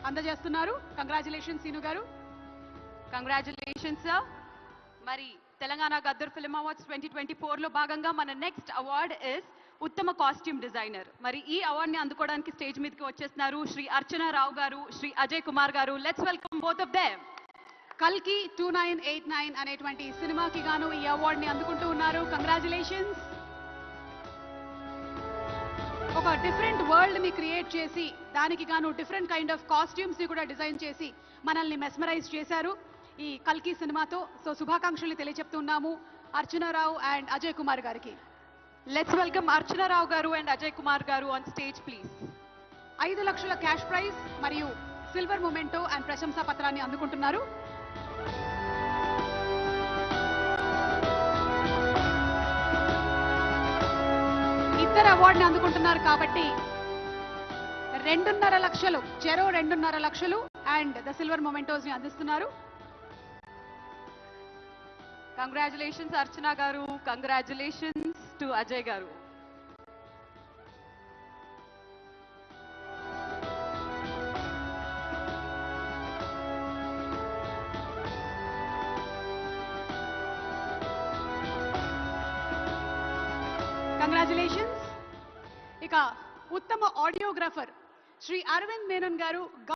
అందజేస్తున్నారు. Congratulations scene గారు. Congratulations sir. మరి తెలంగాణ గద్దర్ ఫిల్మ్ అవార్డ్స్ 2024 లో భాగంగా మన నెక్స్ట్ అవార్డ్ ఇస్ ఉత్తమ కాస్ట్యూమ్ డిజైనర్. మరి ఈ అవార్డుని అందుకోవడానికి స్టేజ్ మీదకి వచ్చేస్తున్నారు శ్రీ అర్చన రావు గారు, శ్రీ అజయ్ కుమార్ గారు. Let's welcome both of them. కల్కి 2989 అనేటువంటి సినిమాకి గాను ఈ అవార్డుని అందుకుంటూ ఉన్నారు. కంగ్రాచులేషన్స్. ఒక డిఫరెంట్ వరల్డ్ ని క్రియేట్ చేసి దానికి గాను డిఫరెంట్ కైండ్ ఆఫ్ కాస్ట్యూమ్స్ ని కూడా డిజైన్ చేసి మనల్ని మెస్మరైజ్ చేశారు ఈ కల్కి సినిమాతో. సో శుభాకాంక్షలు తెలియజెప్తున్నాము అర్చనారావు అండ్ అజయ్ కుమార్ గారికి. లెట్స్ వెల్కమ్ అర్చన రావు గారు అండ్ అజయ్ కుమార్ గారు ఆన్ స్టేజ్ ప్లీజ్. 5 లక్షల క్యాష్ ప్రైజ్ మరియు సిల్వర్ మొమెంటో అండ్ ప్రశంసా పత్రాన్ని అందుకుంటున్నారు. ఇద్దరు అవార్డుని అందుకుంటున్నారు కాబట్టి 2.5 లక్షలు, చెరో 2.5 లక్షలు అండ్ ద సిల్వర్ మొమెంటోస్ ని అందిస్తున్నారు. కంగ్రాచులేషన్స్ అర్చన గారు, కంగ్రాచులేషన్స్ టు అజయ్ గారు. కంగ్రాచులేషన్స్. ఇక ఉత్తమ ఆడియోగ్రాఫర్ శ్రీ అరవింద్ మేనన్ గారు